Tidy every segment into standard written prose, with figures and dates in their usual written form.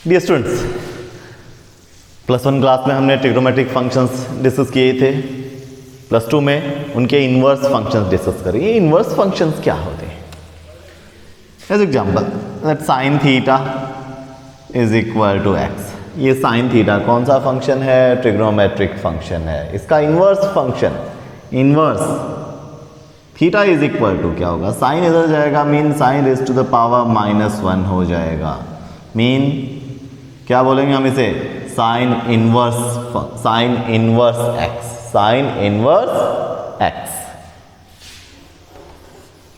Dear students, +1 class में हमने trigonometric functions discuss किए थे। +2 में उनके इन्वर्स फंक्शंस डिस्कस करेंगे। ये इन्वर्स फंक्शंस क्या होते हैं? As example let sine theta is equal to x. ये साइन थीटा कौन सा फंक्शन है? ट्रिग्नोमेट्रिक फंक्शन है। इसका inverse function, inverse theta is equal to क्या होगा? साइन इधर जाएगा, mean sine raise to the power -1 हो जाएगा। मीन क्या बोलेंगे हम इसे? Sine inverse x, sine inverse x.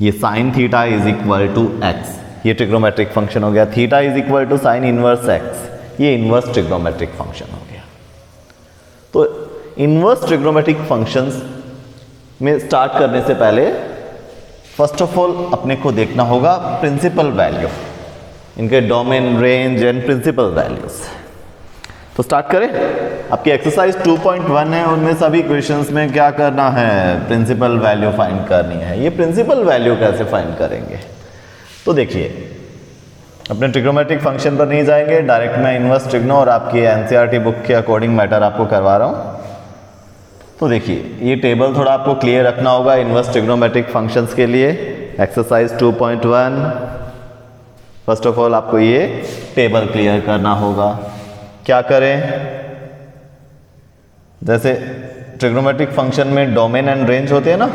ये sine theta is equal to x, ये ट्रिग्नोमेट्रिक फंक्शन हो गया। Theta is equal to sine inverse x, ये इनवर्स ट्रिग्नोमेट्रिक फंक्शन हो गया। तो इनवर्स ट्रिग्नोमेट्रिक फंक्शंस में स्टार्ट करने से पहले फर्स्ट ऑफ ऑल अपने को देखना होगा प्रिंसिपल वैल्यू, इनके domain, range and principal values. तो स्टार्ट करें। आपकी एक्सरसाइज 2.1 है, उनमें सभी क्वेश्चंस में क्या करना है? प्रिंसिपल वैल्यू फाइंड करनी है। ये प्रिंसिपल वैल्यू कैसे फाइंड करेंगे? तो देखिए, अपने ट्रिग्नोमेट्रिक फंक्शन पर नहीं जाएंगे, डायरेक्ट मैं इनवर्स ट्रिग्नो और आपकी एनसीईआरटी बुक के अकॉर्डिंग मैटर आपको करवा रहा हूँ। तो देखिए, ये टेबल थोड़ा आपको क्लियर रखना होगा इनवर्स ट्रिग्नोमेट्रिक फंक्शंस के लिए। एक्सरसाइज 2.1, फर्स्ट ऑफ ऑल आपको ये टेबल क्लियर करना होगा। क्या करें? जैसे ट्रिग्नोमेट्रिक फंक्शन में डोमेन एंड रेंज होते हैं ना,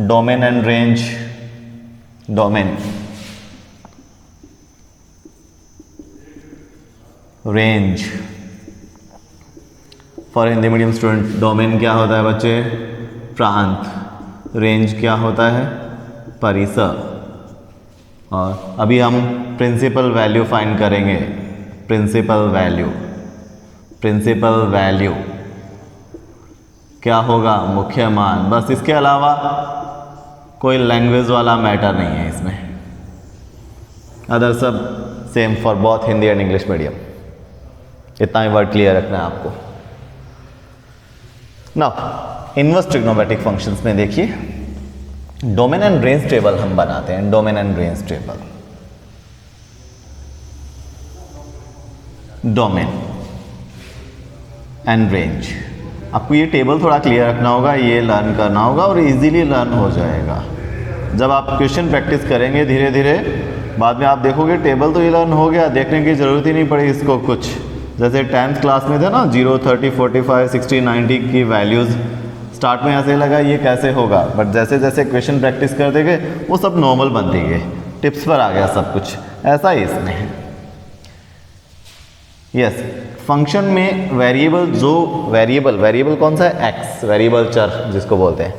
domain and range, domain, range. For Hindi medium student, domain क्या होता है बच्चे? प्रांत। रेंज क्या होता है? परिसर। और अभी हम प्रिंसिपल वैल्यू फाइंड करेंगे। प्रिंसिपल वैल्यू, प्रिंसिपल वैल्यू क्या होगा? मुख्य मान। बस, इसके अलावा कोई लैंग्वेज वाला मैटर नहीं है इसमें। अदर सब same for both Hindi and English medium. इतना ही वर्ड क्लियर रखना है आपको। नाउ इनवर्स ट्रिग्नोमेट्रिक फंक्शंस में देखिए, डोमेन एंड रेंज टेबल हम बनाते हैं। Domain and range table, domain and range. आपको ये टेबल थोड़ा क्लियर रखना होगा, ये लर्न करना होगा और इजीली लर्न हो जाएगा। जब आप क्वेश्चन प्रैक्टिस करेंगे धीरे धीरे, बाद में आप देखोगे टेबल तो ये लर्न हो गया, देखने की ज़रूरत ही नहीं पड़ी इसको कुछ। जैसे 10th क्लास में थे ना, 0, 30, 45, 60, 90 की वैल्यूज़ स्टार्ट में ऐसे लगा ये कैसे होगा, बट जैसे जैसे क्वेश्चन प्रैक्टिस करते गए वो सब नॉर्मल बनते गए, टिप्स पर आ गया सब कुछ। ऐसा ही इसमें है। यस, फंक्शन में वेरिएबल, जो वेरिएबल कौन सा है? एक्स, वेरिएबल चर जिसको बोलते हैं।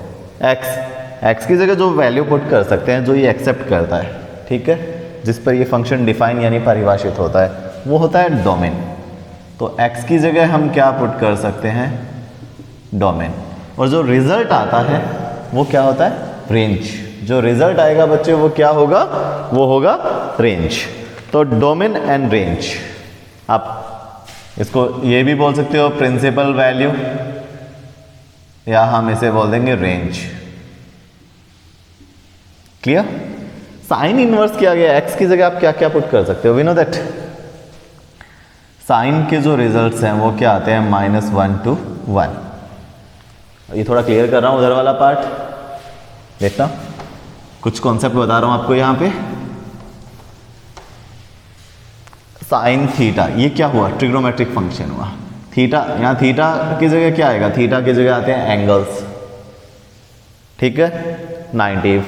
एक्स की जगह जो वैल्यू पुट कर सकते हैं, जो ये एक्सेप्ट करता है, ठीक है, जिस पर ये फंक्शन डिफाइन यानी परिभाषित होता है, वो होता है डोमेन। तो एक्स की जगह हम क्या पुट कर सकते हैं? डोमेन। और जो रिजल्ट आता है वो क्या होता है? रेंज। जो रिजल्ट आएगा बच्चे वो क्या होगा? वो होगा रेंज। तो डोमेन एंड रेंज, आप इसको ये भी बोल सकते हो प्रिंसिपल वैल्यू, या हम इसे बोल देंगे रेंज। क्लियर? साइन इनवर्स किया गया, एक्स की जगह आप क्या क्या पुट कर सकते हो? वी नो दैट साइन के जो रिजल्ट्स हैं वो क्या आते हैं? -1 to 1। ये थोड़ा क्लियर कर रहा हूं उधर वाला पार्ट, देखना कुछ कॉन्सेप्ट बता रहा हूं आपको। यहां पे साइन थीटा, ये क्या हुआ? ट्रिग्नोमेट्रिक फंक्शन हुआ। थीटा, यहाँ थीटा की जगह क्या आएगा? थीटा की जगह आते हैं एंगल्स, ठीक है, 90,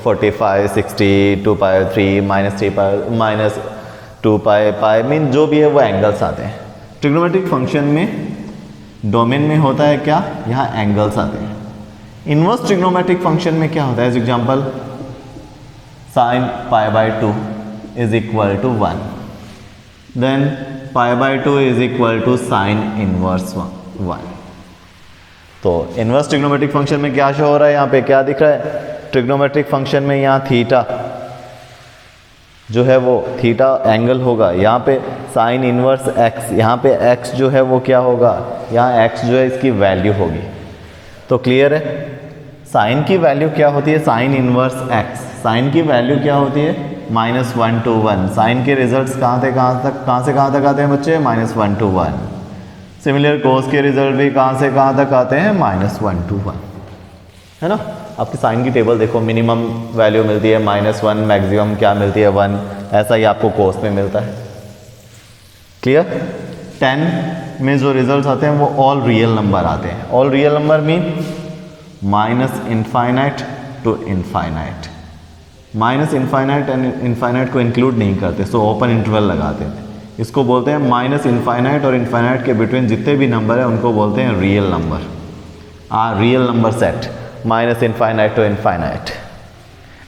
45, 60, 2π3, -3π, -2π, मीन जो भी है वो एंगल्स आते हैं। ट्रिग्नोमेट्रिक फंक्शन में डोमेन में होता है क्या? यहाँ एंगल्स आते हैं। इनवर्स ट्रिग्नोमेट्रिक फंक्शन में क्या होता है? As example, sine π/2 is equal to 1, then π/2 is equal to sine inverse 1। तो इनवर्स ट्रिग्नोमेट्रिक फंक्शन में क्या शो हो रहा है? यहाँ पे क्या दिख रहा है? ट्रिग्नोमेट्रिक फंक्शन में यहाँ थीटा जो है वो थीटा एंगल होगा, यहाँ पे साइन इनवर्स एक्स, यहाँ पे एक्स जो है वो क्या होगा? यहाँ एक्स जो है इसकी वैल्यू होगी। तो क्लियर है? साइन की वैल्यू क्या होती है? साइन इनवर्स एक्स, साइन की वैल्यू क्या होती है? -1 to 1। साइन के रिजल्ट्स कहाँ से कहाँ तक आते हैं बच्चे? -1 to 1। सिमिलर कोस के रिजल्ट भी कहाँ तक आते हैं? -1 to 1, है ना। आपकी साइन की टेबल देखो, मिनिमम वैल्यू मिलती है -1, मैक्सिमम क्या मिलती है? 1। ऐसा ही आपको कोस में मिलता है। क्लियर? 10 में जो रिजल्ट्स आते हैं वो ऑल रियल नंबर आते हैं। All real number mean -minus infinite to infinite. -Minus infinite and infinite को इंक्लूड नहीं करते, सो ओपन इंटरवल लगाते हैं। इसको बोलते हैं -इनफाइनाइट और इनफाइनाइट के बिटवीन जितने भी नंबर है उनको बोलते हैं real number. Real number set -minus infinite to infinite.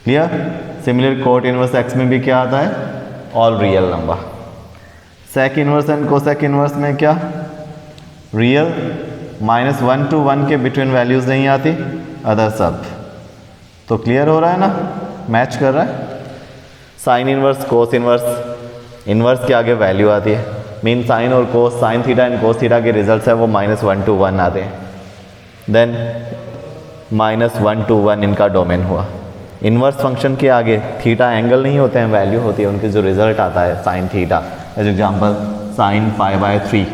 Clear? Similar cot inverse x में भी क्या आता है? All real number. Sec inverse and cosec inverse में क्या? रियल। -1 to 1 के बिटवीन वैल्यूज नहीं आती, अदर सब। तो क्लियर हो रहा है ना? मैच कर रहा है। Sine inverse, cos inverse, inverse के आगे वैल्यू आती है। मीन साइन और cos, sine theta and cos theta के रिजल्ट्स है वो -1 to 1 आते हैं। देन -1 to 1 इनका डोमेन हुआ। इनवर्स फंक्शन के आगे थीटा एंगल नहीं होते हैं, वैल्यू होती है उनकी, जो रिजल्ट आता है sine theta. As example sine π/3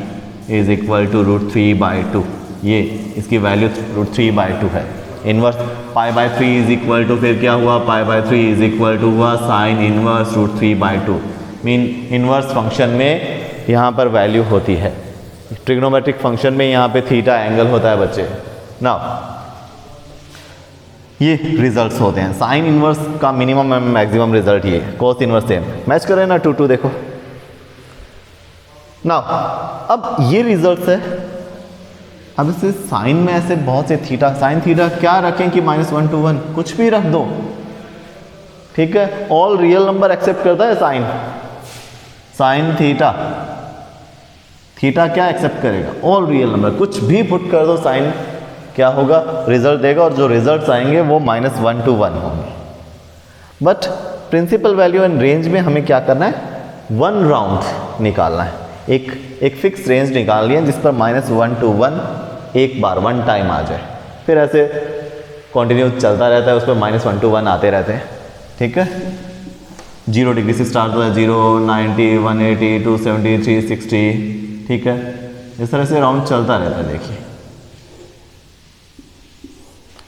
is equal to √3/2। ये इसकी वैल्यू √3/2 है। इनवर्स π/3 इज इक्वल टू, फिर क्या हुआ? π/3 इज इक्वल टू हुआ sine inverse √3/2। Mean inverse function में यहाँ पर वैल्यू होती है। ट्रिग्नोमेट्रिक फंक्शन में यहाँ पे थीटा एंगल होता है बच्चे। ना ये रिजल्ट्स होते हैं। साइन इनवर्स का मिनिमम एंड मैक्सिमम रिजल्ट ये, कोस इनवर्स सेम। मैच करें ना 2 देखो ना। अब ये रिजल्ट्स है। अब इसे साइन में ऐसे बहुत से थीटा, साइन थीटा क्या रखें कि -1 to 1, कुछ भी रख दो, ठीक है। ऑल रियल नंबर एक्सेप्ट करता है साइन। साइन थीटा, थीटा क्या एक्सेप्ट करेगा? All real number. कुछ भी पुट कर दो, साइन क्या होगा? रिजल्ट देगा, और जो रिजल्ट्स आएंगे वो -1 to 1 होंगे। But principal value and range में हमें क्या करना है? 1 राउंड निकालना है। एक फिक्स रेंज निकालनी है जिस पर -1 to 1 एक बार 1 टाइम आ जाए, फिर ऐसे कंटिन्यू चलता रहता है, उस पर -1 to 1 आते रहते हैं, ठीक है। 0 डिग्री से स्टार्ट होता है, 0, 90, 180, 270, 360, ठीक है। इस तरह से राउंड चलता रहता है। देखिए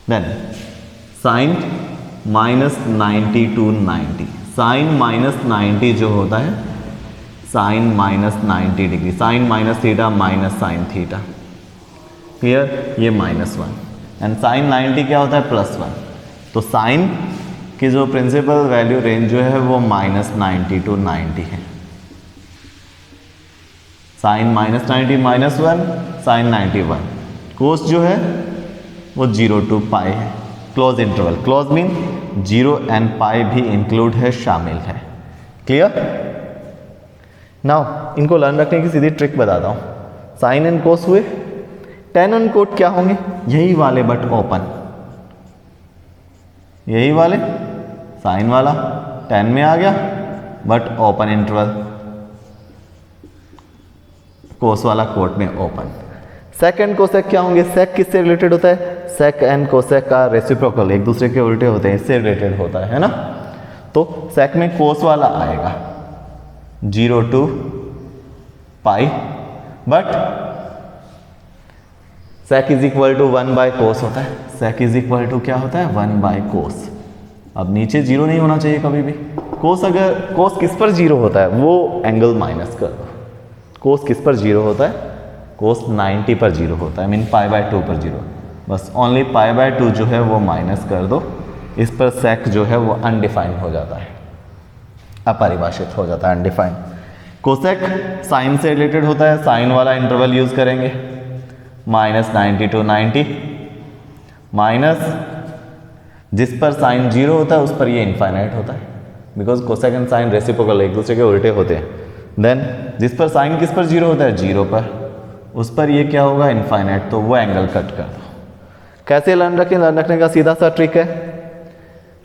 देन साइन -90 to 90, साइन -90 जो होता है, sine -90 degree, sine minus theta minus sine theta. Clear? ये -1 एंड साइन 90 क्या होता है? +1। तो साइन की जो प्रिंसिपल वैल्यू रेंज जो है वो -90 to 90 है। Sine -90 -1, sign 91। कोस जो है वो 0 to π है। Close interval, close mean 0 and π भी इंक्लूड है, शामिल है। क्लियर? नाउ इनको लर्न रखने की सीधी ट्रिक बताता हूँ। साइन एंड कोस हुए, टेन एंड कोट क्या होंगे? यही वाले बट ओपन। यही वाले, साइन वाला 10 में आ गया बट ओपन इंटरवल, कोस वाला कोट में ओपन। सेक एंड कोसेक क्या होंगे? सेक किससे रिलेटेड होता है? सेक एंड कोसेक का रेसिप्रोकल, एक दूसरे के उल्टे होते हैं, इससे रिलेटेड होता है ना। तो सेक में कोस वाला आएगा 0 to π, but sec is equal to 1/कोस होता है। सेक इज इक्वल टू क्या होता है? 1/कोस। अब नीचे 0 नहीं होना चाहिए कभी भी। कोस अगर, कोस किस पर 0 होता है? वो एंगल माइनस कर दो। कोस किस पर 0 होता है? कोस 90 पर 0 होता है, मीन π/2 पर 0। बस ओनली π/2 जो है वो माइनस कर दो। इस पर सेक जो है वो अनडिफाइंड हो जाता है, अपरिभाषित हो जाता है, अनडिफाइंड। कोसेक साइन से रिलेटेड होता है, साइन वाला इंटरवल यूज करेंगे, -90 to 90, माइनस जिस पर साइन 0 होता है उस पर ये इनफाइनाइट होता है, because cosec and sine reciprocal, एक दूसरे के उल्टे होते हैं। देन जिस पर साइन किस पर 0 होता है? 0 पर, उस पर ये क्या होगा? इनफाइनाइट। तो वो एंगल कट कर दो। कैसे लर्न रखें? लर्न रखने का सीधा सा ट्रिक है,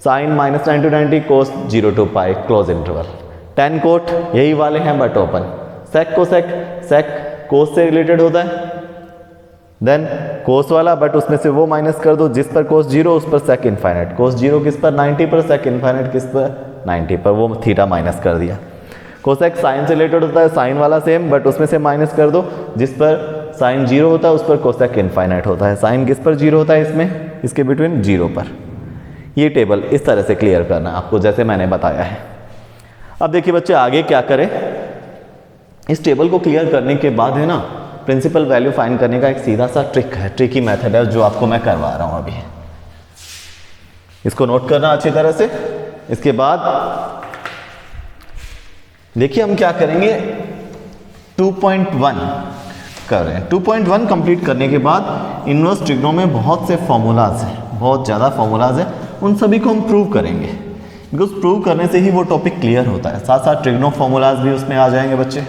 sine -90 to 90, cos 0 to π, close interval. 10 cot यही वाले हैं but open. Sec cosec, sec cos से रिलेटेड होता है, देन कोस वाला बट उसमें से वो माइनस कर दो, जिस पर कोस 0 उस पर सेक इनफाइनाइट। कोस 0 किस पर? 90 पर, सेक इनफाइनाइट किस पर? 90 पर, वो थीटा माइनस कर दिया। कोसेक साइन से रिलेटेड होता है, साइन वाला सेम, बट उसमें से माइनस कर दो। जिस पर साइन 0 होता है उस पर कोसेक इनफाइनाइट होता है। साइन किस पर 0 होता है, इसमें इसके बिटवीन 0 पर। ये टेबल इस तरह से क्लियर करना है आपको, जैसे मैंने बताया है। अब देखिए बच्चे आगे क्या करें। इस टेबल को क्लियर करने के बाद है ना, प्रिंसिपल वैल्यू फाइंड करने का एक सीधा सा ट्रिक है, ट्रिकी मेथड है, जो आपको मैं करवा रहा हूं अभी। इसको नोट करना अच्छी तरह से। इसके बाद देखिए हम क्या करेंगे, 2.1 कर रहे हैं। 2.1 कंप्लीट करने के बाद इनवर्स ट्रिग्नो में बहुत से फॉर्मूलाज हैं, बहुत ज़्यादा फॉर्मूलाज हैं, उन सभी को हम प्रूव करेंगे। बिकॉज प्रूव करने से ही वो टॉपिक क्लियर होता है। साथ साथ ट्रिग्नो फॉर्मूलाज भी उसमें आ जाएंगे बच्चे।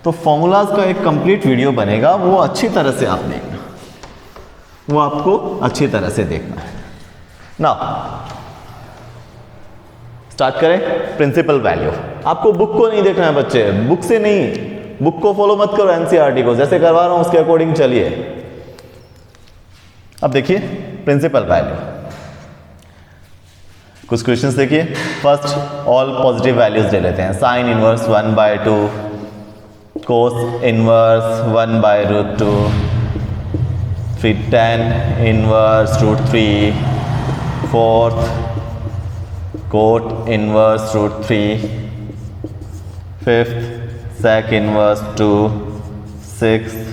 तो फॉर्मूलाज का एक कंप्लीट वीडियो बनेगा, वो अच्छी तरह से आप देखना, वो आपको अच्छी तरह से देखना है ना। स्टार्ट करें। प्रिंसिपल वैल्यू, आपको बुक को नहीं देखना है बच्चे, बुक से नहीं, बुक को फॉलो मत करो, एनसीईआरटी को जैसे करवा रहा हूं उसके अकॉर्डिंग चलिए। अब देखिए प्रिंसिपल वैल्यू, कुछ क्वेश्चंस देखिए। फर्स्ट ऑल पॉजिटिव वैल्यूज ले लेते हैं। साइन इनवर्स 1/2, कोस इनवर्स 1/√2, फिर tan inverse √3, fourth cot inverse √3, fifth sec inverse 2, sixth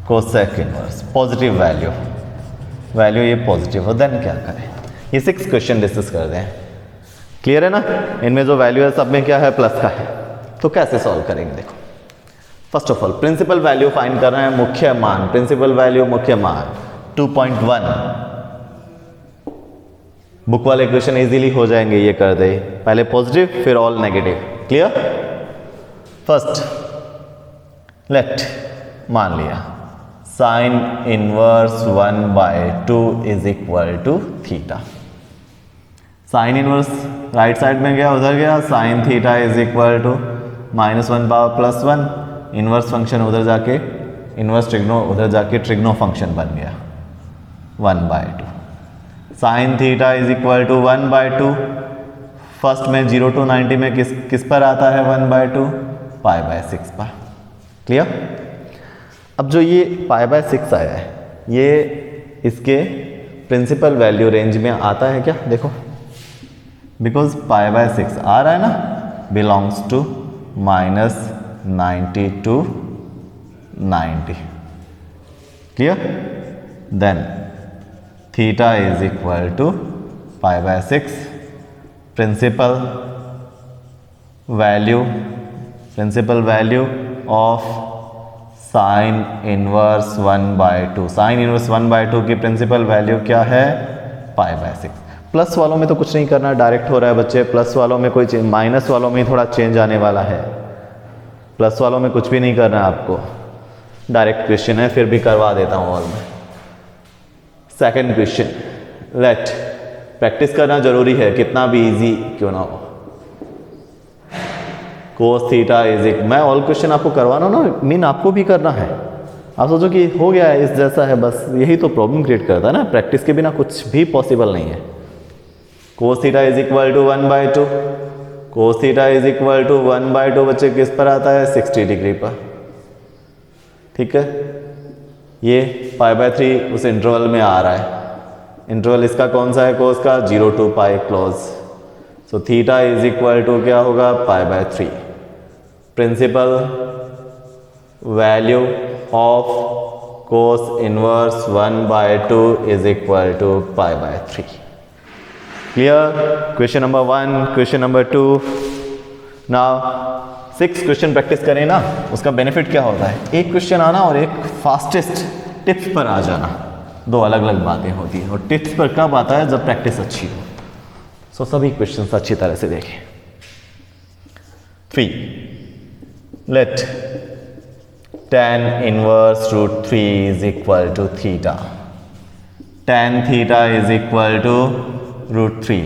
cosec inverse. Positive value, value ये पॉजिटिव हो, देन क्या करें, ये 6 क्वेश्चन डिस्कस कर दें। क्लियर है ना। इनमें जो वैल्यू है सब में क्या है, प्लस का है। तो कैसे सॉल्व करेंगे, देखो। First of all principal value find करना है, मुख्य मान, प्रिंसिपल वैल्यू मुख्य मान 2.1। बुक वाले क्वेश्चन इजीली हो जाएंगे, ये कर दे। पहले पॉजिटिव फिर all negative. Clear. First let, मान लिया sine inverse 1/2 is equal to theta. Sine inverse right side में गया, उधर गया, sine theta is equal to -1 power +1, inverse function उधर जाके, इनवर्स ट्रिग्नो उधर जाके ट्रिग्नो फंक्शन बन गया 1/2। Sine theta is equal to 1/2। First में 0 to 90 में किस पर आता है 1/2, π/6 पर। क्लियर। अब जो ये π/6 आया है, ये इसके प्रिंसिपल वैल्यू रेंज में आता है क्या, देखो। बिकॉज π/6 आ रहा है ना, belongs to -90 to 90। Clear. Then theta is equal to π/6 principal value of sine inverse 1/2। Sine inverse 1/2 की प्रिंसिपल वैल्यू क्या है, π/6। प्लस वालों में तो कुछ नहीं करना, डायरेक्ट हो रहा है बच्चे। प्लस वालों में कोई चेंज, माइनस वालों में थोड़ा चेंज आने वाला है। प्लस वालों में कुछ भी नहीं करना है आपको, डायरेक्ट क्वेश्चन है, फिर भी करवा देता हूँ ऑल में। सेकंड क्वेश्चन, लेट, प्रैक्टिस करना जरूरी है, कितना भी इजी क्यों ना हो। कोस थीटा इज इक्वल, मैं ऑल क्वेश्चन आपको करवाना ना, मीन आपको भी करना है। आप सोचो कि हो गया है, इस जैसा है, बस यही तो प्रॉब्लम क्रिएट करता है ना। प्रैक्टिस के बिना कुछ भी पॉसिबल नहीं है। Cos theta is equal to 1/2, cos theta is equal to 1/2 बच्चे किस पर आता है, 60 डिग्री पर। ठीक है। ये π/3 उस इंटरवल में आ रहा है। इंटरवल इसका कौन सा है, कोस का 0 to π close. So theta is equal to क्या होगा, π/3। Principal value of cos inverse 1/2 is equal to π/3। Clear. Question number 1, question number 2। Now 6 question practice करें ना, उसका बेनिफिट क्या होता है, एक क्वेश्चन आना और एक फास्टेस्ट टिप्स पर आ जाना, दो अलग अलग बातें होती हैं। और टिप्स पर कब आता है, जब प्रैक्टिस अच्छी हो। सो सभी क्वेश्चंस अच्छी तरह से देखें। 3 let tan inverse √3 is equal to theta. tan theta is equal to √3।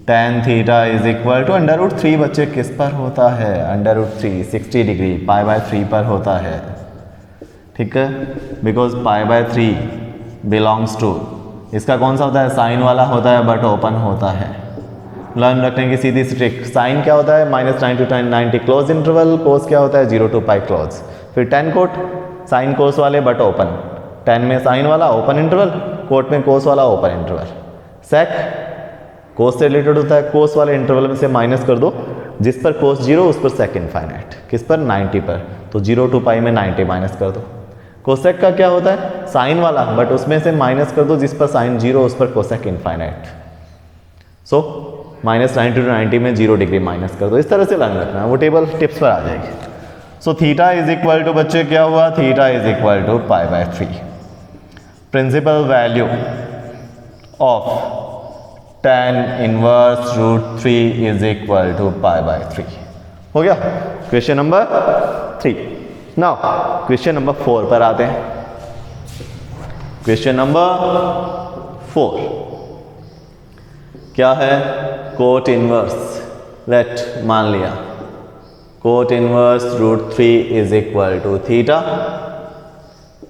tan theta is equal to √3 बच्चे किस पर होता है, √3 60 डिग्री π/3 पर होता है। ठीक है। बिकॉज π/3 बिलोंग्स टू, इसका कौन सा होता है, साइन वाला होता है बट ओपन होता है। लर्न रखने की सीधी ट्रिक। साइन क्या होता है -9 to 90 क्लोज इंटरवल, कोस क्या होता है 0 to पाई क्लोज। फिर tan कोट, साइन कोस वाले बट ओपन, tan में साइन वाला ओपन इंटरवल, कोट में कोस वाला ओपन इंटरवल। सेक कोस से रिलेटेड होता है, कोस वाले इंटरवल में से माइनस कर दो, जिस पर कोस 0 उस पर सेक इनफाइनाइट, किस पर 90 पर, तो 0 to पाई में 90 माइनस कर दो। कोसेक का क्या होता है साइन वाला, बट उसमें से माइनस कर दो जिस पर साइन 0 उस पर कोसेक इनफाइनाइट। सो -90 to 90 में 0 डिग्री माइनस कर दो। इस तरह से लर्न रखना है, वो टेबल टिप्स पर आ जाएगी। So theta is equal to बच्चे क्या हुआ, theta is equal to π/3। Principal value of tan inverse √3 is equal to π/3 हो गया question number 3। Now question number 4 पर आते हैं। क्वेश्चन नंबर 4 क्या है, कोट इनवर्स, लेट मान लिया cot inverse √3 is equal to theta,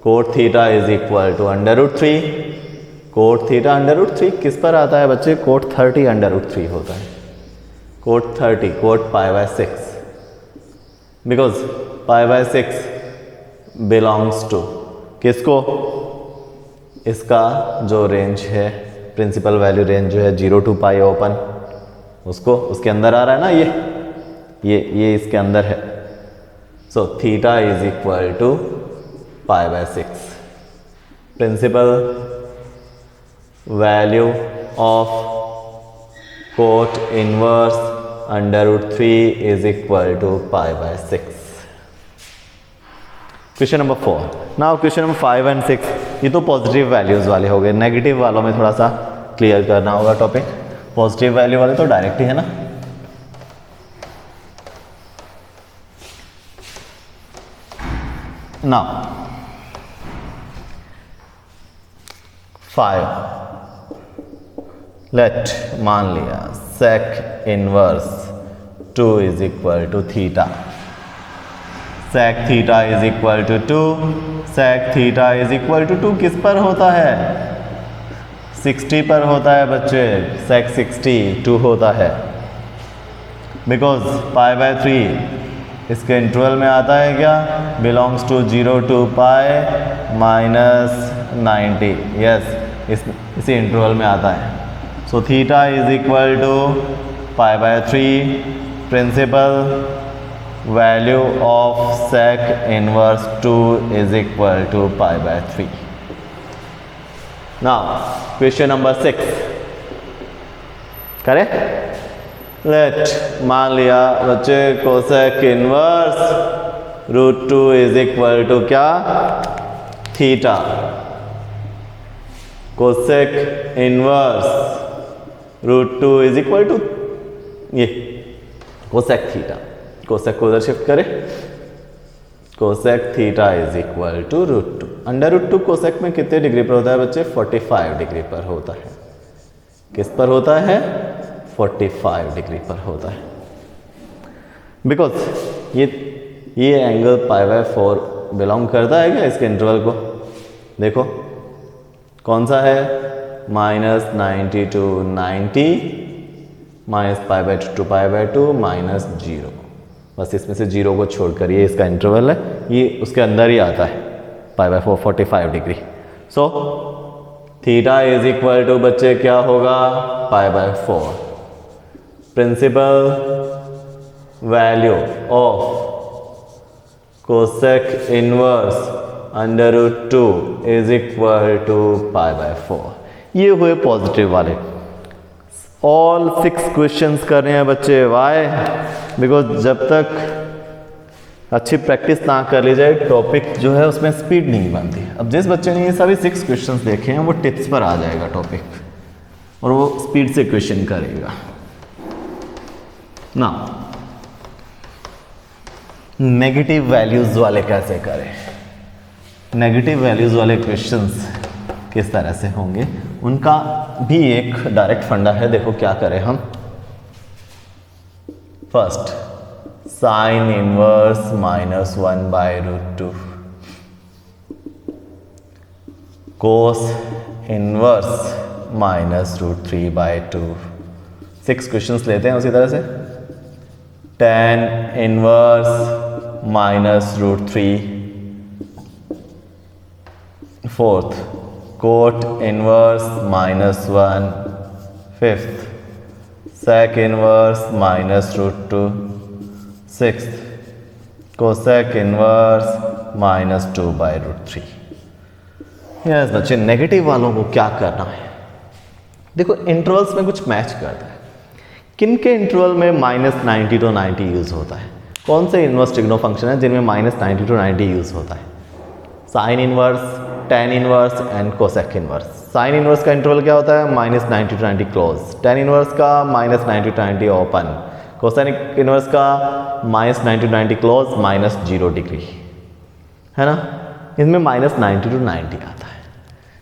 cot theta is equal to √3, cot theta √3 किस पर आता है बच्चे, कोट 30 √3 होता है, cot 30 cot π/6, because π/6 belongs to किसको, इसका जो रेंज है प्रिंसिपल वैल्यू रेंज जो है 0 to पाई ओपन, उसको उसके अंदर आ रहा है ना, ये इसके अंदर है। So theta is equal to π/6। Principal value of cot inverse √3 is equal to π/6। Question number 4। Now question number 5 and 6 ये तो पॉजिटिव वैल्यूज वाले हो गए, नेगेटिव वालों में थोड़ा सा क्लियर करना होगा टॉपिक। पॉजिटिव वैल्यू वाले तो डायरेक्ट ही है ना। नाउ 5 लेट मान लिया sec inverse 2 is equal to theta, sec theta is equal to 2, sec theta is equal to 2 किस पर होता है, 60 पर होता है बच्चे, sec 60 2 होता है, बिकॉज π/3 इसके इंटरवल में आता है क्या, belongs to 0 to pi -90, yes इसी इंटरवल में आता है। So theta is equal to π/3, principal value of sec inverse 2 is equal to π/3। Now question number 6 करें, लेट मान लिया बच्चे cosec inverse √2 is equal to क्या, theta, cosec inverse √2 is equal to ये कोसेक थीटा, कोसेक को उधर shift करें, cosec theta is equal to √2, √2 cosec में कितने डिग्री पर होता है बच्चे, 45 डिग्री पर होता है, किस पर होता है 45 डिग्री पर होता है, बिकॉज ये एंगल π/4 बिलोंग करता है क्या इसके इंटरवल को, देखो कौन सा है, -90 to 90 -π/2 to π/2 -0, बस इसमें से 0 को छोड़कर ये इसका इंटरवल है, ये उसके अंदर ही आता है π/4 45 degree. So theta is equal to बच्चे क्या होगा, π/4। Principal value of cosec inverse √2 is equal to π/4। ये हुए पॉजिटिव वाले। ऑल 6 क्वेश्चंस कर रहे हैं बच्चे, वाई, बिकॉज जब तक अच्छी प्रैक्टिस ना कर ली जाए टॉपिक जो है उसमें स्पीड नहीं बनती। अब जिस बच्चे ने ये सभी 6 क्वेश्चंस देखे हैं वो टिप्स पर आ जाएगा टॉपिक और वो स्पीड से क्वेश्चन करेगा ना। नेगेटिव वैल्यूज वाले कैसे करें, नेगेटिव वैल्यूज वाले क्वेश्चंस किस तरह से होंगे, उनका भी एक डायरेक्ट फंडा है। देखो क्या करें हम, first sine inverse -1/√2, cos inverse -√3/2, 6 questions लेते हैं उसी तरह से। tan inverse minus root 3, fourth cot inverse -1, fifth sec inverse -√2, sixth cosec inverse -2/√3। Yes बच्चे, नेगेटिव वालों को क्या करना है, देखो इंटरवल्स में कुछ मैच करता है। किन के इंटरवल में -90 to 90 यूज़ होता है? कौन से इनवर्स ट्रिग्नो फंक्शन है जिनमें -90 to 90 यूज़ होता है? Sine inverse, tan inverse and cosec inverse. Sine inverse का इंटरवल क्या होता है? -90 to 90 क्लोज। tan इनवर्स का -90 to 90 ओपन। कोसेक इनवर्स का -90 to 90 क्लोज, -0 डिग्री, है ना। इनमें -90 to 90 आता है।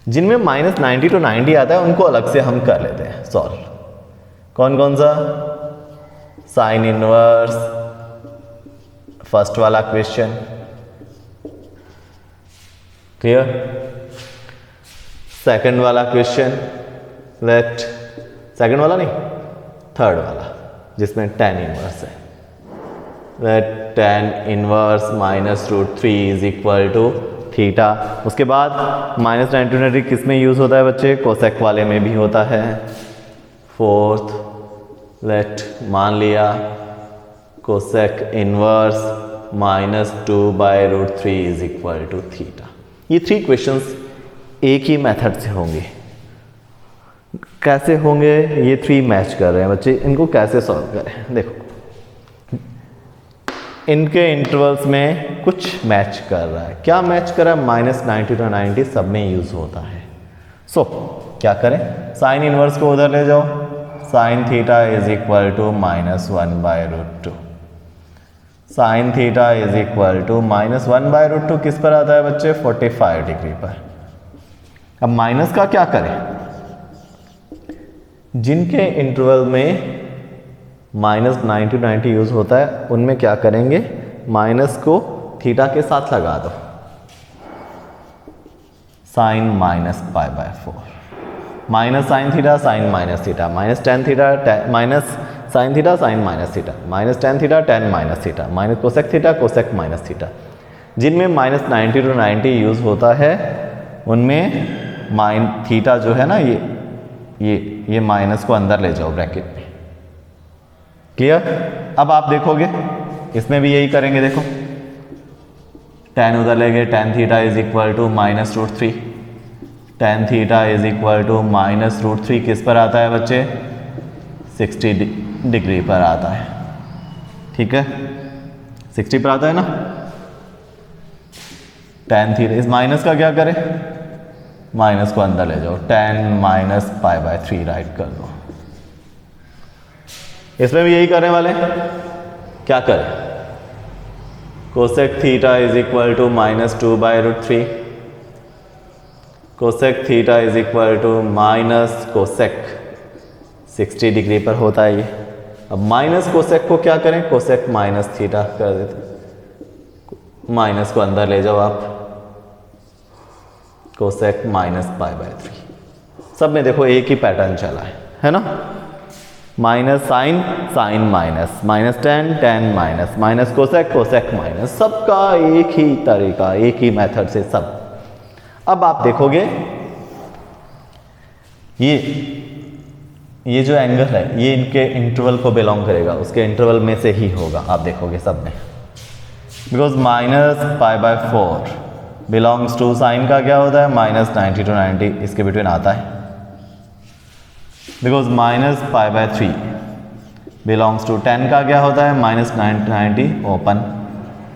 जिनमें -90 to 90 आता है उनको अलग से हम कर लेते हैं सॉल्व। कौन कौन सा? साइन इनवर्स, फर्स्ट वाला क्वेश्चन, क्लियर। सेकंड वाला क्वेश्चन, लेट सेकंड वाला नहीं, थर्ड वाला जिसमें tan इनवर्स है। Let tan inverse -√3 is equal to theta. उसके बाद -90 to 90 किस में यूज़ होता है बच्चे? कोसेक वाले में भी होता है। फोर्थ, लेट मान लिया cosec inverse -2/√3 is equal to theta. ये 3 क्वेश्चंस एक ही मेथड से होंगे। कैसे होंगे? ये 3 मैच कर रहे हैं बच्चे, इनको कैसे सॉल्व करें? देखो इनके इंटरवल्स में कुछ मैच कर रहा है। क्या मैच कर रहा है? -90 to 90 सब में यूज़ होता है। सो क्या करें? साइन इनवर्स को उधर ले जाओ। Sine theta is equal to -1/√2। Sine theta is equal to -1/√2 किस पर आता है बच्चे? 45 डिग्री पर। अब माइनस का क्या करें? जिनके इंटरवल में -90 to 90 यूज होता है उनमें क्या करेंगे? माइनस को थीटा के साथ लगा दो। Sine -π/4 minus sine theta, sine minus theta, minus tan theta, minus sine theta, sine minus theta, minus tan theta, tan minus theta, minus cosec theta, cosec minus theta. जिनमें -90 to 90 यूज होता है उनमें theta जो है ना, ये minus को अंदर ले जाओ ब्रैकेट में। क्लियर? अब आप देखोगे इसमें भी यही करेंगे। देखो tan उधर ले गए, tan theta is equal to -√3। tan theta is equal to -√3 किस पर आता है बच्चे? 60 डिग्री पर आता है। ठीक है, 60 पर आता है ना। tan थीटा, इस माइनस का क्या करें? माइनस को अंदर ले जाओ, tan -π/3 राइट कर दो। इसमें भी यही करने वाले हैं। क्या करें? Cosec theta is equal to -2/√3। Cosec theta is equal to minus cosec 60 degree पर होता है ये। अब माइनस कोसेक को क्या करें? कोसेक माइनस थीटा कर देते। माइनस को अंदर ले जाओ आप, कोसेक -π/3। सब में देखो एक ही पैटर्न चला है ना। Minus sine, sine minus, minus tan, tan minus, minus cosec, cosec minus, सबका एक ही तरीका, एक ही मेथड से सब। अब आप देखोगे ये जो एंगल है ये इनके इंटरवल को बिलोंग करेगा, उसके इंटरवल में से ही होगा। आप देखोगे सब में, बिकॉज -π/4 बिलोंग्स टू, साइन का क्या होता है? -90 to 90 इसके बिटवीन आता है। बिकॉज -π/3 बिलोंग्स टू, tan का क्या होता है? -90 ओपन,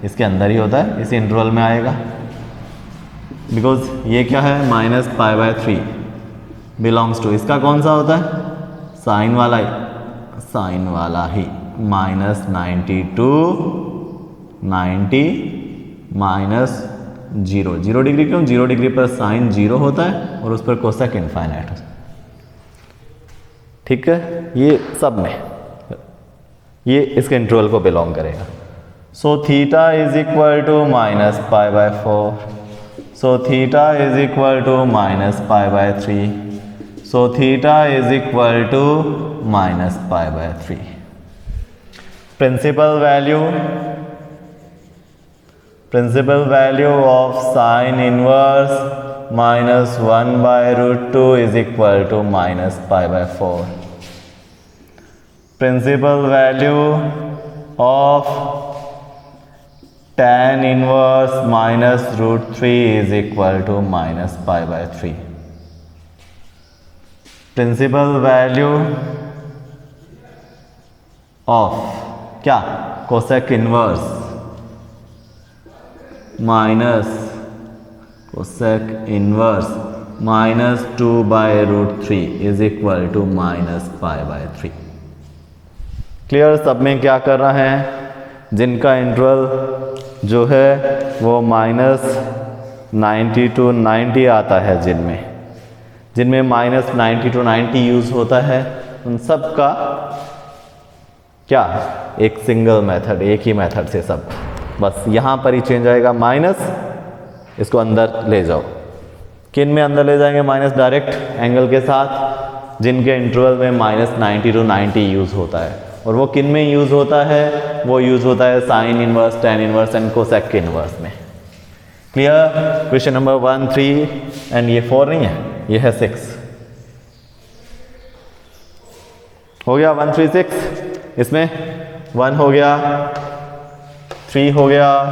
इसके अंदर ही होता है, इसी इंटरवल में आएगा। बिकॉज ये क्या है? -π/3 बिलोंग्स टू, इसका कौन सा होता है? साइन वाला ही, -90 to 90 -0 डिग्री। क्यों? 0 डिग्री पर साइन 0 होता है और उस पर कोसेक इनफाइनाइट होता है। ठीक है, ये सब में ये इसके इंटरवल को बिलोंग करेगा। So theta is equal to -π/4, so theta is equal to -π/3, so theta is equal to -π/3. Principal value of sine inverse -1/√2 is equal to -π/4. Principal value of tan inverse -√3 is equal to -π/3. Principal value of क्या cosec inverse minus cosec inverse -2/√3 is equal to -π/3. Clear? सब में क्या कर रहे हैं, जिनका interval जो है वो -90 to 90 आता है, जिनमें -90 to 90 यूज होता है, उन सब का क्या एक सिंगल मेथड, एक ही मेथड से सब, बस यहाँ पर ही चेंज आएगा माइनस, इसको अंदर ले जाओ. किन में अंदर ले जाएंगे? माइनस डायरेक्ट एंगल के साथ, जिनके इंटरवल में -90 to 90 यूज़ होता है. और वो किन में यूज़ होता है? वो यूज़ होता है sine inverse, tan inverse and cosec inverse में. क्लियर? क्वेश्चन नंबर 1, 3 एंड ये 4 नहीं है, ये है 6. हो गया 1, 3, 6. इसमें 1 हो गया, 3 हो गया,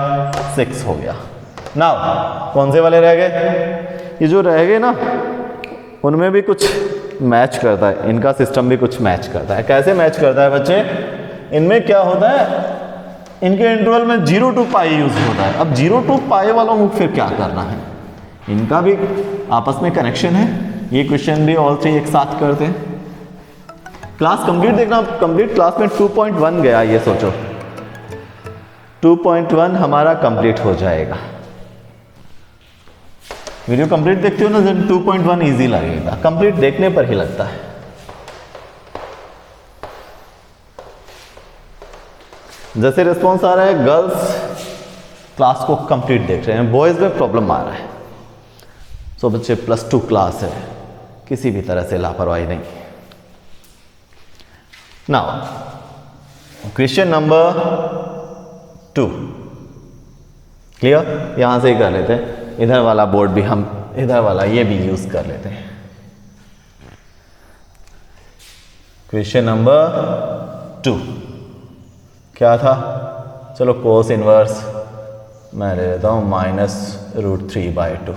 6 हो गया. नाउ कौन से वाले रह गए? ये जो रह गए ना, उनमें भी कुछ मैच करता है, इनका सिस्टम भी कुछ मैच करता है. कैसे मैच करता है बच्चे? इनमें क्या होता है, इनके इंटरवल में 0 to π यूज होता है. अब 0 to π वालों को फिर क्या करना है? इनका भी आपस में कनेक्शन है. ये क्वेश्चन भी ऑल 3 एक साथ करते हैं. क्लास कंप्लीट देखना, कंप्लीट क्लास में 2.1 गया, ये सोचो 2.1 हमारा कंप्लीट हो जाएगा. वीडियो कंप्लीट देखते हो ना, जब 2.1 इजी लगेगा, कंप्लीट देखने पर ही लगता है. जैसे रिस्पॉन्स आ रहा है, गर्ल्स क्लास को कंप्लीट देख रहे हैं, बॉयज में प्रॉब्लम आ रहा है. सो बच्चे +2 क्लास है, किसी भी तरह से लापरवाही नहीं. Now question number 2. क्लियर? यहां से ही कर लेते हैं. इधर वाला बोर्ड भी हम, इधर वाला ये भी यूज कर लेते हैं. क्वेश्चन नंबर 2 क्या था? चलो कोस इनवर्स मैं ले लेता हूं -√3/2.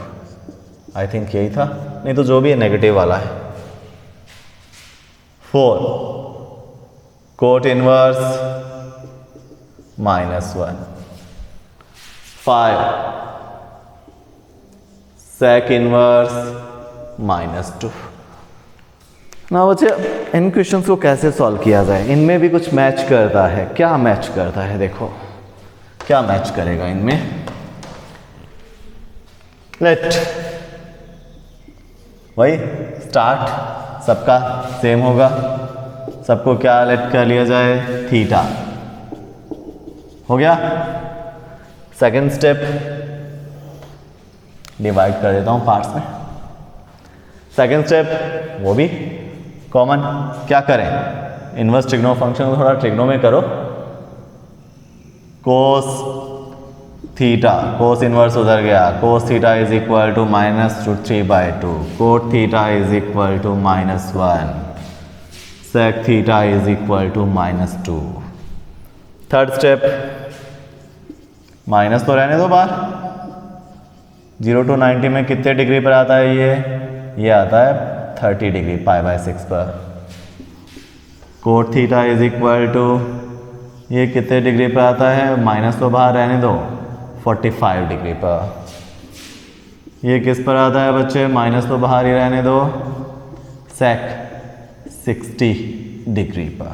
आई थिंक यही था, नहीं तो जो भी है नेगेटिव वाला है. 4 कोट इनवर्स -1. 5 सेक इनवर्स -2. ना बच्चे, इन क्वेश्चंस को कैसे सॉल्व किया जाए? इनमें भी कुछ मैच करता है. क्या मैच करता है? देखो क्या मैच करेगा इनमें. लेट वही स्टार्ट, सबका सेम होगा. सबको क्या लेट कर लिया जाए? थीटा. हो गया. सेकेंड स्टेप डिवाइड कर देता हूं पार्ट्स में. सेकेंड स्टेप वो भी कॉमन. क्या करें? इनवर्स ट्रिग्नो फंक्शन को थोड़ा ट्रिग्नो में करो. कोस थीटा, कोस इनवर्स उधर गया, cos theta is equal to -√3/2. Cot theta is equal to -1. Sec theta is equal to -2. Third step, minus तो रहने दो बाहर. 0 to 90 में कितने डिग्री पर आता है? ये आता है 30 डिग्री π/6 पर. Cot theta is equal to, ये कितने डिग्री पर आता है? माइनस तो बाहर रहने दो, 45 डिग्री पर. ये किस पर आता है बच्चे? माइनस तो बाहर ही रहने दो, सेक 60 डिग्री पर.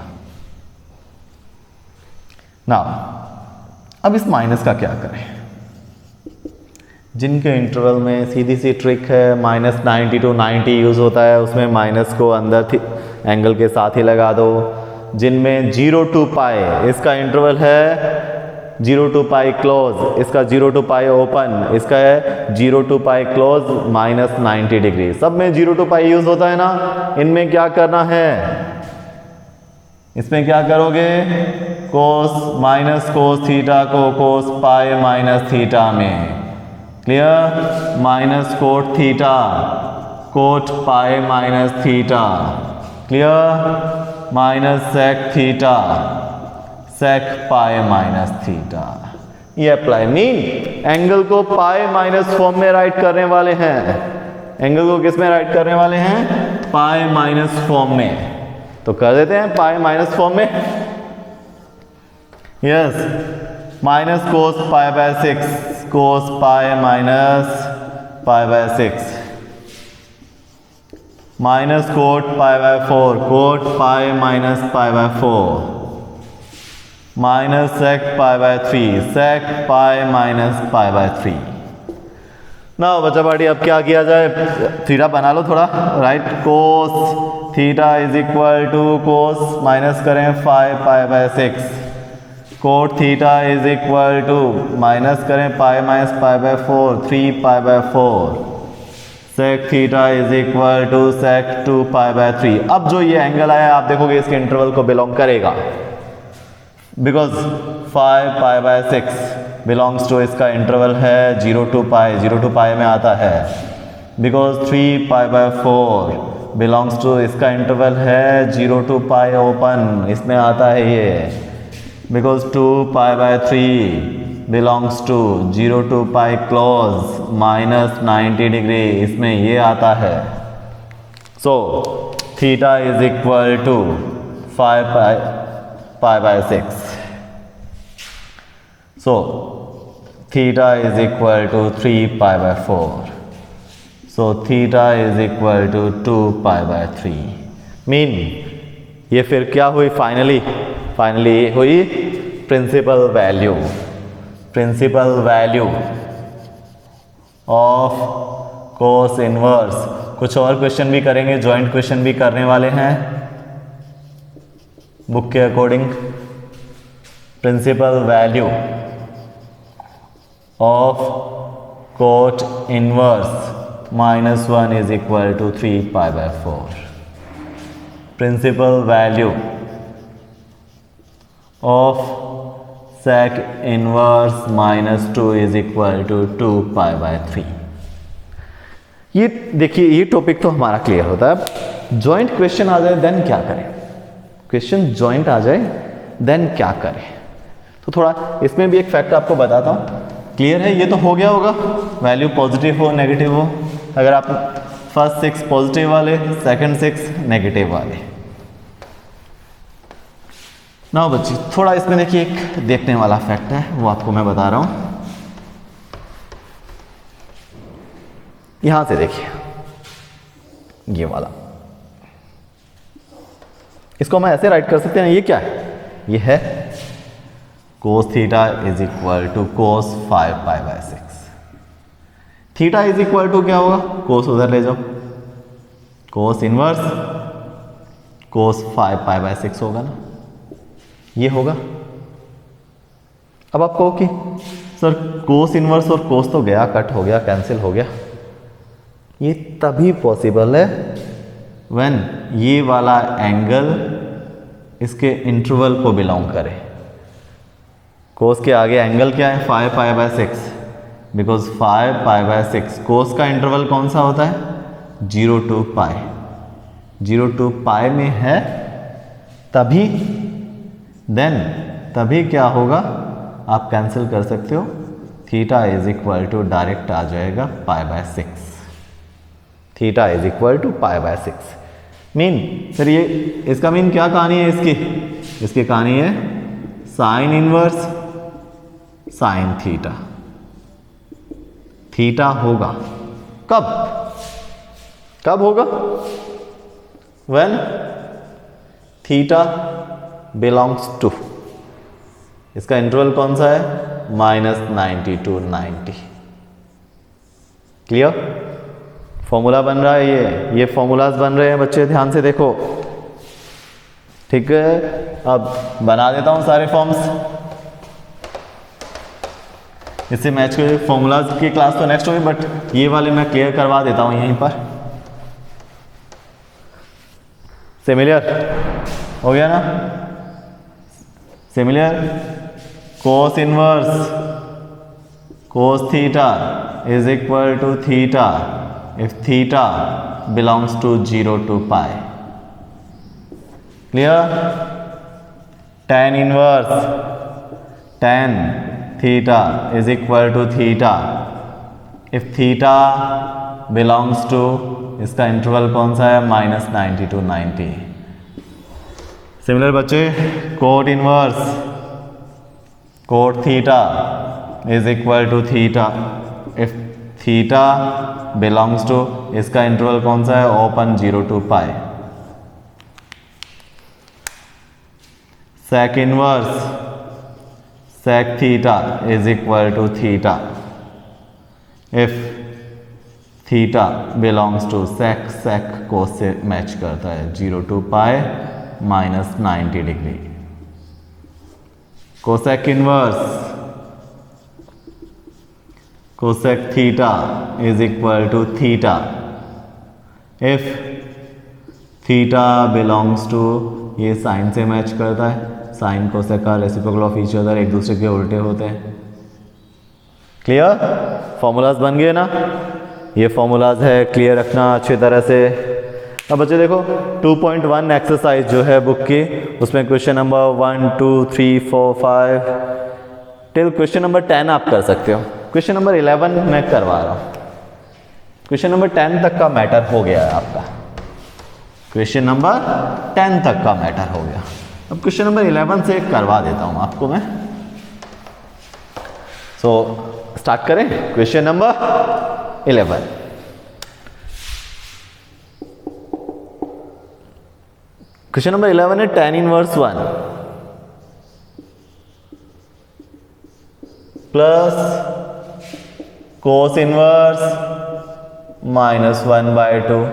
नाउ अब इस माइनस का क्या करें? जिनके इंटरवल में सीधी सी ट्रिक है, -90 to 90 यूज़ होता है, उसमें माइनस को अंदर एंगल के साथ ही लगा दो. जिनमें 0 to π इसका इंटरवल है 0 to पाई क्लोज, इसका 0 to पाई ओपन, इसका है 0 to pi close minus 90 degree. सब में 0 to पाई यूज होता है ना। इनमें क्या करना है, इसमें क्या करोगे, कोस माइनस कोस थीटा को कोस पाई माइनस थीटा में, clear, minus cot theta cot pi minus theta, clear, minus sec theta sec pi minus theta. ये अप्लाई, मीन एंगल को पाई माइनस फॉर्म में राइट करने वाले हैं। एंगल को किस में राइट करने वाले हैं, पाई माइनस फॉर्म में। तो कर देते हैं पाई माइनस फॉर्म में। Yes, minus cos pi by 6, cos pi minus pi by 6, minus cot pi by 4, cot pi minus pi by 4, minus sec pi by 3, sec pi minus pi by 3। ना बच्चा party, अब क्या किया जाए, theta बना लो थोड़ा, right, cos theta is equal to cos minus करें 5 pi by 6, cot theta is equal to minus करें pi minus pi by 4, 3 pi by 4, sec theta is equal to sec 2 pi by 3। अब जो ये angle आया आप देखोगे इसके interval को बिलोंग करेगा, because 5 pi by 6 belongs to, इसका इंटरवल है 0 to पाई, 0 to पाई में आता है, because 3 pi by 4 belongs to, इसका इंटरवल है 0 to पाई ओपन, इसमें आता है ये, because 2 pi by 3 belongs to 0 to pi close minus 90 degree, इसमें ये आता है। So theta is equal to 5 pi by 6, so theta is equal to 3 pi by 4, so theta is equal to 2 pi by 3। Mean ये फिर क्या हुई, finally हुई principal value, principal value of cos inverse. कुछ और क्वेश्चन भी करेंगे, joint question भी करने वाले हैं बुक के according. Principal value of cot inverse -1 is equal to 3 pi by 4। Principal value of sec inverse -2 is equal to 2 pi by 3। ये देखिए, ये टॉपिक तो हमारा क्लियर होता है। जॉइंट क्वेश्चन आ जाए देन क्या करें, क्वेश्चन जॉइंट आ जाए देन क्या करें। तो थोड़ा इसमें भी एक फैक्ट आपको बताता हूँ, क्लियर है। ये तो हो गया होगा, वैल्यू पॉजिटिव हो नेगेटिव हो, अगर आप फर्स्ट 6 पॉजिटिव वाले, सेकंड 6 नेगेटिव वाले। ना बच्ची, थोड़ा इसमें देखिए एक देखने वाला फैक्ट है, वो आपको मैं बता रहा हूं। यहां से देखिए, ये वाला, इसको मैं ऐसे राइट कर सकते हैं। ये क्या है, ये है cos theta is equal to cos 5 pi by 6। Theta is equal to क्या होगा, कोस उधर ले जाओ, कोस इनवर्स कोस 5 पाई बाय 6 होगा ना, ये होगा। अब आप कहो कि सर कोस इनवर्स और कोस तो गया, कट हो गया, कैंसिल हो गया। ये तभी पॉसिबल है व्हेन ये वाला एंगल इसके इंटरवल को बिलोंग करे। कोस के आगे एंगल क्या है, 5 pi by 6, because 5 pi by 6 कोस का इंटरवल कौन सा होता है, 0 to पाई, 0 to पाई में है, तभी देन तभी क्या होगा, आप कैंसिल कर सकते हो, theta is equal to direct आ जाएगा pi by 6। Theta is equal to pi by 6 mean, फिर ये इसका मीन क्या कहानी है इसकी कहानी है sine inverse sine theta. Theta होगा कब होगा, व्हेन थीटा बिलोंग्स टू, इसका इंटरवल कौन सा है, -90 to 90। क्लियर, फॉर्मूला बन रहा है, ये फॉर्मूलाज बन रहे हैं बच्चे, ध्यान से देखो, ठीक है। अब बना देता हूं सारे फॉर्म्स। इससे मैच के फॉर्मूलाज की क्लास तो नेक्स्ट होगी, बट ये वाले मैं क्लियर करवा देता हूँ यहीं पर। सिमिलर हो गया ना, similar cos inverse cos theta is equal to theta if theta belongs to 0 to pi. Clear? Tan inverse tan theta is equal to theta if theta belongs to, इसका इंटरवल कौन सा है, -90 to 90. सिमिलर बच्चे cot inverse cot theta is equal to theta if theta belongs to, इसका interval कौन सा है, open 0 to pi. sec inverse sec theta is equal to theta if theta belongs to sec cos से match करता है 0 to pi -90 degree. cosec inverse cosec theta is equal to theta if theta belongs to, ये sign से match करता है, sign cosec का reciprocal of each other, एक दूसरे के उल्टे होते हैं. क्लियर? फॉर्मूलाज बन गए ना, ये फॉर्मूलाज है, क्लियर रखना अच्छी तरह से. अब बच्चे देखो 2.1 एक्सरसाइज जो है बुक की, उसमें question number 1 2 3 4 5 till question number 10 आप कर सकते हो. क्वेश्चन नंबर 11 मैं करवा रहा हूँ. क्वेश्चन नंबर 10 तक का मैटर हो गया है आपका, क्वेश्चन नंबर 10 तक का मैटर हो गया. अब क्वेश्चन नंबर 11 से करवा देता हूँ आपको मैं. सो स्टार्ट करें. Question number 11. क्वेश्चन नंबर 11 है tan inverse 1 plus cos inverse -1/2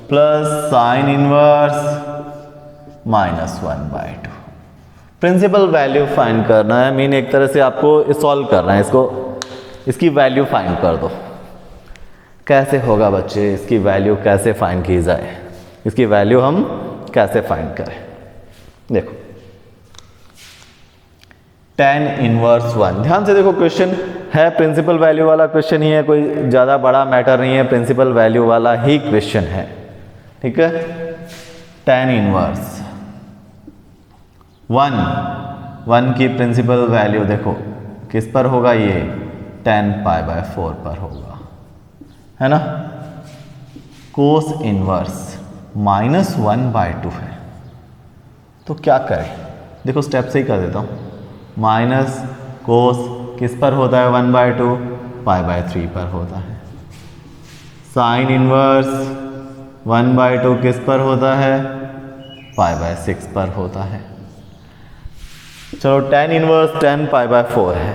plus sin inverse -1/2. Principal value find करना है, मीन एक तरह से आपको सॉल्व करना है इसको. इसकी वैल्यू फाइंड कर दो. कैसे होगा बच्चे, इसकी वैल्यू कैसे फाइंड की जाए, इसकी वैल्यू हम कैसे फाइंड करें. देखो tan इनवर्स 1, ध्यान से देखो क्वेश्चन है प्रिंसिपल वैल्यू वाला क्वेश्चन ही है, कोई ज़्यादा बड़ा मैटर नहीं है, प्रिंसिपल वैल्यू वाला ही क्वेश्चन है. ठीक है. tan इनवर्स 1 की प्रिंसिपल वैल्यू देखो किस पर होगा, ये tan π/4 पर होगा, है ना. कोस इनवर्स -1/2 है, तो क्या करें, देखो स्टेप से ही कर देता हूँ. माइनस कोस किस पर होता है, 1/2 π/3 पर होता है. साइन इनवर्स 1/2 किस पर होता है, π/6 पर होता है. चलो tan इनवर्स tan π/4 है,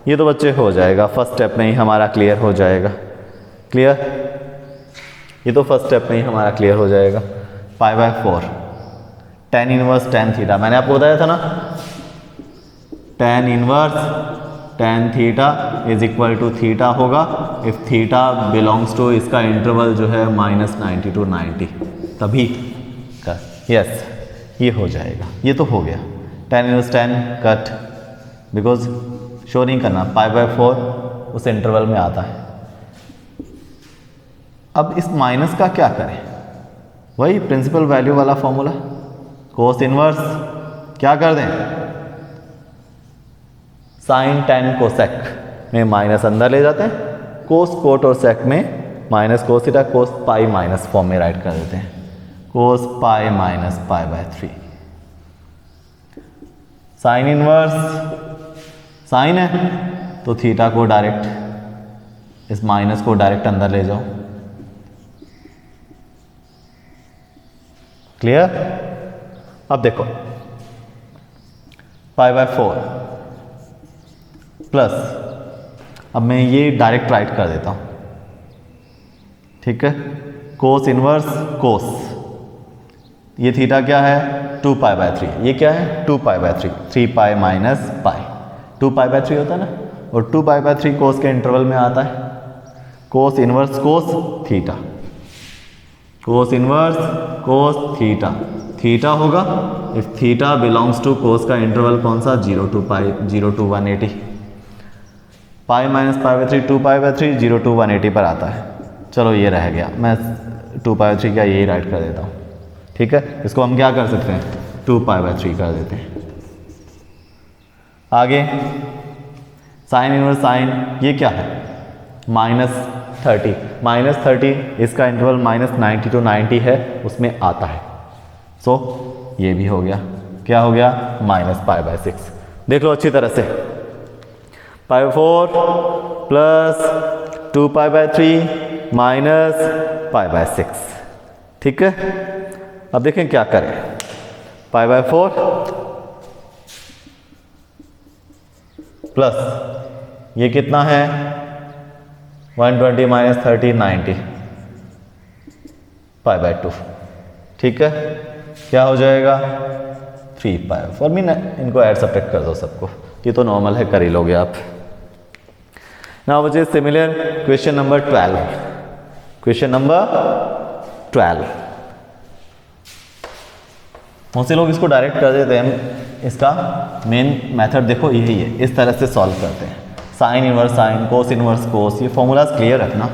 ये तो बच्चे हो जाएगा, फर्स्ट स्टेप में ही हमारा क्लियर हो जाएगा. क्लियर, ये तो फर्स्ट स्टेप में ही हमारा क्लियर हो जाएगा. π/4 tan इनवर्स tan थीटा, मैंने आपको बताया था ना, tan inverse tan theta is equal to theta होगा इफ थीटा बिलोंग्स टू, इसका इंटरवल जो है -90 to 90, तभी का यस ये हो जाएगा. ये तो हो गया. tan inverse tan cut, because show नहीं करना, π/4 उस इंटरवल में आता है. अब इस माइनस का क्या करें, वही प्रिंसिपल वैल्यू वाला फॉर्मूला. कोस इनवर्स क्या कर दें, साइन tan कोसेक में माइनस अंदर ले जाते हैं, कोस कोट और सेक में minus cos theta cos pi minus form में राइट कर देते हैं. Cos pi minus π/3. Sine inverse sine है तो थीटा को डायरेक्ट, इस माइनस को डायरेक्ट अंदर ले जाओ. क्लियर. अब देखो π/4 प्लस, अब मैं ये डायरेक्ट राइट कर देता हूं. ठीक है. कोस इनवर्स कोस, ये थीटा क्या है 2π/3, ये क्या है 2π/3, 3π - π, 2π/3 होता है ना, और 2π/3 कोस के इंटरवल में आता है। कोस इनवर्स कोस थीटा, कोस इनवर्स कोस थीटा, थीटा होगा इफ थीटा बिलोंग्स टू कोस का इंटरवल कौन सा, 0 to 180। पाई माइनस π/3 2π/3 0 to 180 पर आता है। चलो ये रह गया, मैं 2π/3 का यही राइट कर देता हूँ, ठीक है। इसको हम क्या कर सकते हैं, 2π/3 कर देते हैं। आगे साइन इनवर्स साइन, ये क्या है, -30, -30 इसका इंटरवल -90 to 90 है, उसमें आता है। सो ये भी हो गया, क्या हो गया, -π/6। देख लो अच्छी तरह से, π/4 प्लस 2π/3 माइनस π/6, ठीक है। अब देखें क्या करें, π/4 प्लस ये कितना है 120 माइनस 30 90 π/2, ठीक है। क्या हो जाएगा 3π/4 मीन, इनको ऐड सब्ट्रैक्ट कर दो सबको, ये तो नॉर्मल है, कर ही लोगे आप। नाउ बचे similar question number 12, question number 12। बहुत से लोग इसको डायरेक्ट कर देते हैं, इसका मेन मेथड देखो यही है, इस तरह से सॉल्व करते हैं। साइन इनवर्स साइन, कोस इनवर्स कोस, ये फॉर्मूलाज क्लियर रखना,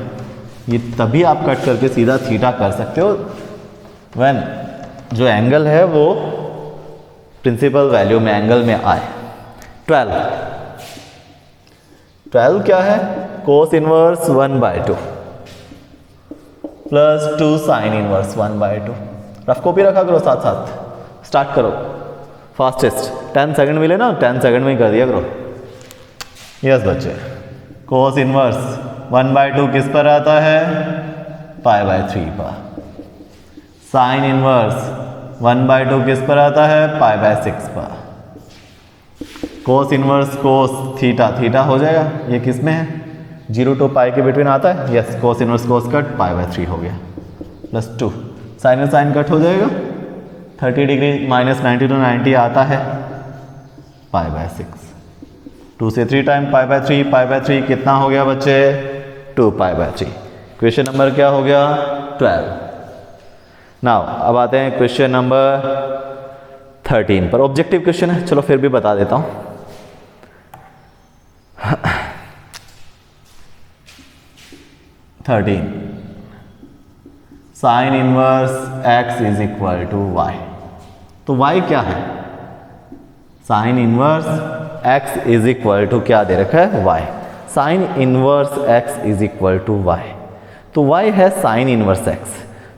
ये तभी आप कट करके सीधा थीटा कर सकते हो व्हेन जो एंगल है वो प्रिंसिपल वैल्यू में एंगल में आए। 12 क्या है, कोस inverse 1/2 plus 2 sign inverse 1/2। Rough copy रखा करो साथ साथ, स्टार्ट करो फास्टेस्ट, 10 सेकंड मिले ना, 10 सेकंड में ही कर दिया करो। यस बच्चे, कोस इनवर्स 1/2 किस पर आता है, π/3 पर। साइन इनवर्स 1/2 किस पर आता है, π/6 पर। कोस इनवर्स कोस थीटा, थीटा हो जाएगा, ये किस में है, 0 to π के बिटवीन आता है। Yes, cos inverse cos cut π/3 हो गया, प्लस 2 साइन और साइन कट हो जाएगा, 30 डिग्री -90 to 90 आता है, π/6। 2 से 3 टाइम π/3, π/3 कितना हो गया बच्चे, 2π/3। क्वेश्चन नंबर क्या हो गया, 12। नाउ अब आते हैं क्वेश्चन नंबर 13 पर। ऑब्जेक्टिव क्वेश्चन है, चलो फिर भी बता देता हूं। Sine inverse x is equal to y। तो y क्या है, sine inverse x is equal to क्या दे रखा है, y। Sine inverse x is equal to y, तो y है साइन इनवर्स x।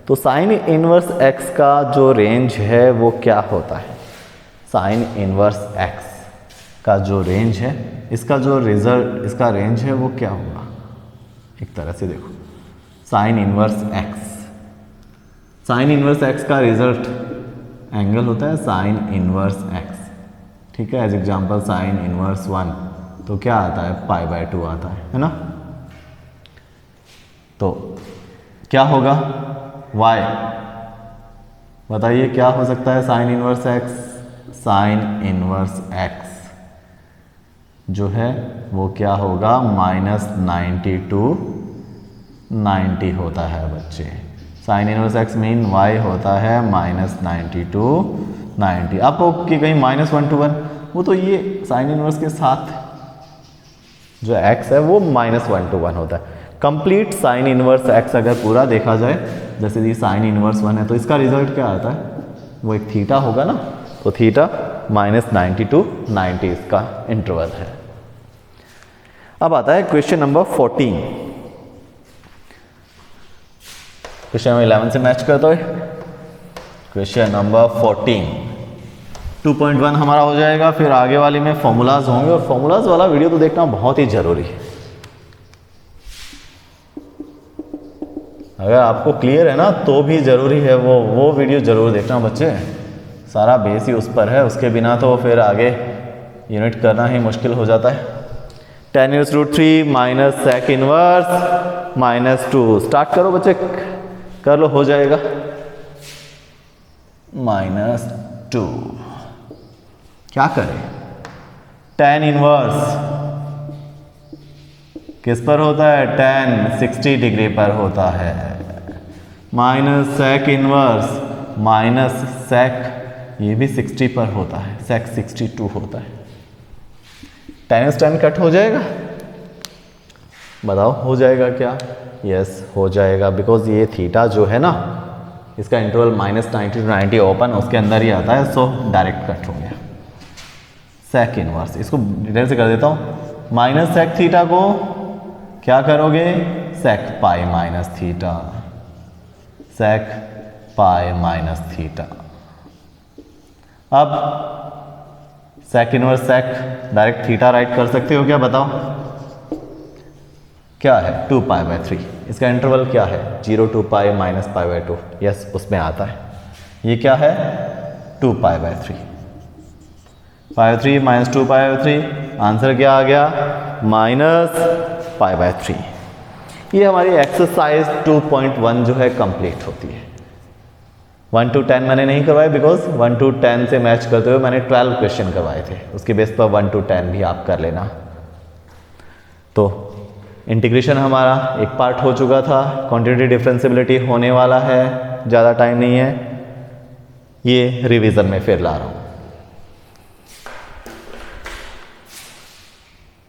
तो साइन इनवर्स x का जो रेंज है वो क्या होता है, साइन इनवर्स x का जो रेंज है, इसका जो रिजल्ट, इसका रेंज है वो क्या होगा, एक तरह से देखो, sine inverse x, sine inverse x का रिजल्ट एंगल होता है साइन इनवर्स x, ठीक है। एज एग्जांपल साइन इनवर्स 1 तो क्या आता है, π/2 आता है ना। तो क्या होगा, y बताइए क्या हो सकता है, sine inverse x, sine inverse x जो है वो क्या होगा, -90 to 90 होता है बच्चे। Sine inverse x mean y होता है -90 to 90। आपको कि कहीं -1 to 1, वो तो ये साइन इनवर्स के साथ जो x है वो -1 to 1 होता है। कंप्लीट साइन इनवर्स x अगर पूरा देखा जाए, जैसे ये साइन इनवर्स 1 है तो इसका रिजल्ट क्या आता है, वो एक थीटा होगा ना, तो थीटा -90 to 90 इसका इंटरवल है। अब आता है क्वेश्चन नंबर 14। क्वेश्चन नंबर 11 से मैच करता है। क्वेश्चन नंबर 14 2.1 हमारा हो जाएगा, फिर आगे वाली में फॉर्मूलाज होंगे, और फॉर्मूलाज वाला वीडियो तो देखना बहुत ही जरूरी है। अगर आपको क्लियर है ना तो भी जरूरी है वो वीडियो जरूर देखना बच्चे, सारा बेस ही उस पर है, उसके बिना तो फिर आगे यूनिट करना ही मुश्किल हो जाता है। tan⁻√3 minus sec inverse -2, start करो बच्चे, कर लो, हो जाएगा -2। क्या करें, tan इनवर्स किस पर होता है, tan 60 डिग्री पर होता है, minus sec inverse minus sec ये भी 60 पर होता है, सेक 62 होता है। tan tan कट हो जाएगा, बताओ हो जाएगा क्या? यस हो जाएगा, बिकॉज ये थीटा जो है ना इसका इंटरवल -90 to 90 ओपन उसके अंदर ही आता है, सो डायरेक्ट कट हो गया। सेक इनवर्स इसको डिटेल से कर देता हूँ, माइनस सेक थीटा को क्या करोगे, sec pi minus theta, sec pi minus theta. अब sec inverse sec direct theta right कर सकते हो क्या, बताओ क्या है, 2π/3। इसका इंटरवल क्या है, 0 to π -π/2, यस उसमें आता है। ये क्या है, 2π/3, π/3 - 2π/3, आंसर क्या आ गया, -π/3। ये हमारी एक्सरसाइज 2.1 जो है कंप्लीट होती है। 1 to 10 मैंने नहीं करवाए, बिकॉज 1 to 10 से मैच करते हुए मैंने 12 क्वेश्चन करवाए थे, उसके बेस पर 1 to 10 भी आप कर लेना। तो इंटीग्रेशन हमारा एक पार्ट हो चुका था, क्वांटिटी डिफरेंशियबिलिटी होने वाला है, ज़्यादा टाइम नहीं है, ये रिवीजन में फिर ला रहा हूँ।